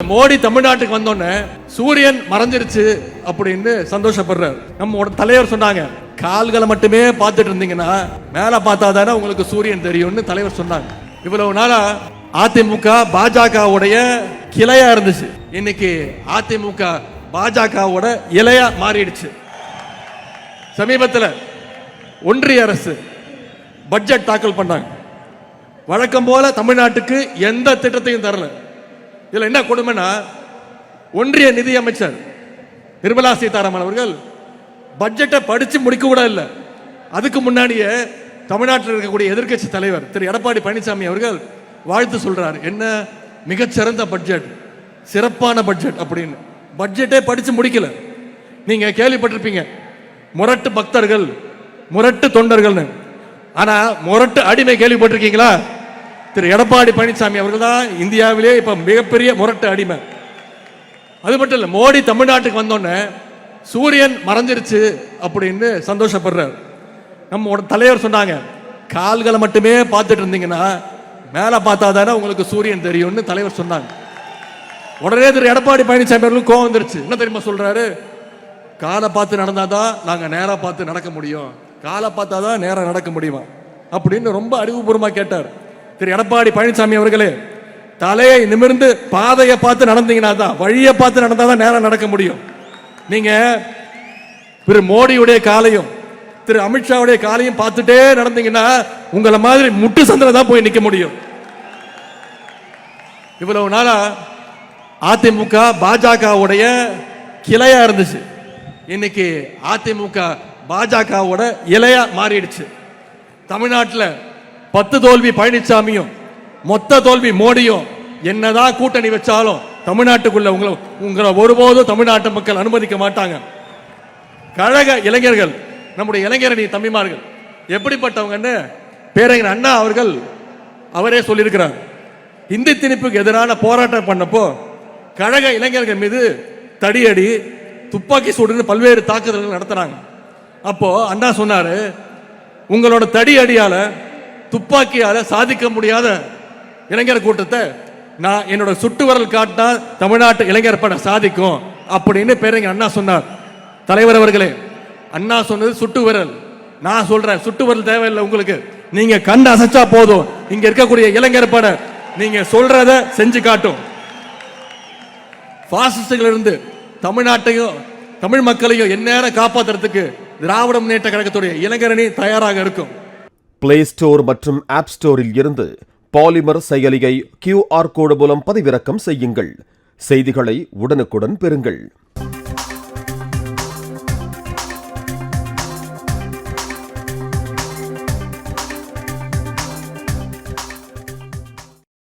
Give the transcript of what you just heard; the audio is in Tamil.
மோடி தமிழ்நாட்டுக்கு வந்தோடனே சூரியன் மறைஞ்சிருச்சு அப்படின்னு சந்தோஷப்படுறாரு. நம்ம தலைவர் சொன்னாங்க, கால்களை மட்டுமே பார்த்துட்டு இருந்தீங்கன்னா மேல பார்த்தா தானே உங்களுக்கு சூரியன் தெரியும்னு தலைவர் சொன்னாங்க. இவ்வளவு நாளா அதிமுக பாஜகவுடைய கிளையா இருந்துச்சு. இன்னைக்கு அதிமுக பாஜகவோட இலையா மாறிடுச்சு. சமீபத்தில் ஒன்றிய அரசு பட்ஜெட் தாக்கல் பண்ணாங்க. வழக்கம் போல தமிழ்நாட்டுக்கு எந்த திட்டத்தையும் தரல. இதுல என்ன கொடுமைனா, ஒன்றிய நிதி அமைச்சர் நிர்மலா சீதாராமன் அவர்கள் பட்ஜெட்டை படிச்சு முடிக்க கூட இல்லை. அதுக்கு முன்னாடியே தமிழ்நாட்டில் இருக்கக்கூடிய எதிர்க்கட்சி தலைவர் திரு எடப்பாடி பழனிசாமி அவர்கள் வாழ்த்து சொல்றாரு. என்ன மிகச்சிறந்த பட்ஜெட், சிறப்பான பட்ஜெட் அப்படின்னு. பட்ஜெட்டே படிச்சு முடிக்கல. நீங்க கேள்விப்பட்டிருப்பீங்க, முரட்டு பக்தர்கள், முரட்டு தொண்டர்கள். ஆனா முரட்டு அடிமை கேள்விப்பட்டிருக்கீங்களா? திரு எடப்பாடி பழனிசாமி அவர்கள் தான் இந்தியாவிலே இப்ப மிகப்பெரிய முரட்டு அடிமை. அது மட்டும் இல்ல, மோடி தமிழ்நாட்டுக்கு வந்தோடனே சூரியன் மறைஞ்சிருச்சு அப்படின்னு சந்தோஷப்படுறாரு. நம்ம தலைவர் சொன்னாங்க, கால்களை மட்டுமே பார்த்துட்டு இருந்தீங்கன்னா மேல பார்த்தா தானே உங்களுக்கு சூரியன் தெரியும்னு தலைவர் சொன்னாங்க. உடனே திரு எடப்பாடி பழனிசாமி அவர்களுக்கு கோவம் வந்துருச்சு. என்ன தெரியுமா சொல்றாரு? காலை பார்த்து நடந்தாதான் நாங்க நேரா பார்த்து நடக்க முடியும், காலை பார்த்தாதான் நேரம் நடக்க முடியுமா அப்படின்னு ரொம்ப அறிவுபூர்வமா கேட்டார். திரு எடப்பாடி பழனிசாமி அவர்களே, தலையை நிமிர்ந்து பாதையை பார்த்து நடந்தீங்கன்னா தான், வழியை பார்த்து நடந்தாதான் நேரம் நடக்க முடியும். நீங்க திரு மோடியுடைய காலையும் திரு அமித்ஷாவுடைய காலையும் பார்த்துட்டே நடந்தீங்கன்னா உங்களை மாதிரி முட்டு சந்தில தான் போய் நிற்க முடியும். இவ்வளவு நாளா அதிமுக பாஜகவுடைய கிளையா இருந்துச்சு. இன்னைக்கு அதிமுக பாஜகவோட இலையா மாறிடுச்சு. தமிழ்நாட்டில் 10 தோல்வி பழனிசாமியும் மொத்த தோல்வி மோடியும் என்னதான் கூட்டணி வச்சாலும் தமிழ்நாட்டுக்குள்ள உங்களை ஒருபோதும் தமிழ்நாட்டு மக்கள் அனுமதிக்க மாட்டாங்க. கழக இளைஞர்கள், நம்முடைய இளைஞரணி தம்பிமார்கள் எப்படிப்பட்டவங்கன்னு பேரறிஞர் அண்ணா அவர்கள் அவரே சொல்லியிருக்கிறார். இந்தி திணிப்புக்கு எதிரான போராட்டம் பண்ணப்போ கழக இளைஞர்கள் மீது தடியடி, துப்பாக்கி சூடுன்னு பல்வேறு தாக்குதல்கள் நடத்துறாங்க. அப்போ அண்ணா சொன்னாரு, உங்களோட தடி அடியால துப்பாக்கியால சாதிக்க முடியாத இளைஞர் கூட்டத்தை நான் என்னோட சுட்டு விரல் காட்டினா தமிழ்நாட்டு இளைஞர் பட சாதிக்கும் அப்படின்னு பேரறிஞர் அண்ணா சொன்னார். தலைவர் அவர்களே, அண்ணா சொன்னது சுட்டு விரல், நான் சொல்றேன் சுட்டு விரல் தேவையில்லை உங்களுக்கு. நீங்க கண் அசைச்சா போதும், இங்க இருக்கக்கூடிய இளைஞர் பட நீங்க சொல்றத செஞ்சு காட்டும். பாசிஸ்டுகள் இருந்து தமிழ்நாட்டையும் தமிழ் மக்களையும் எந்நேரம் காப்பாற்றுறதுக்கு திராவிட முன்னேற்ற கழகத்துடைய இளைஞரணி தயாராக இருக்கும். பிளே ஸ்டோர் மற்றும் ஆப் ஸ்டோரில் இருந்து பாலிமர் செயலியை QR கோடு மூலம் பதிவிறக்கம் செய்யுங்கள். செய்திகளை உடனுக்குடன் பெறுங்கள்.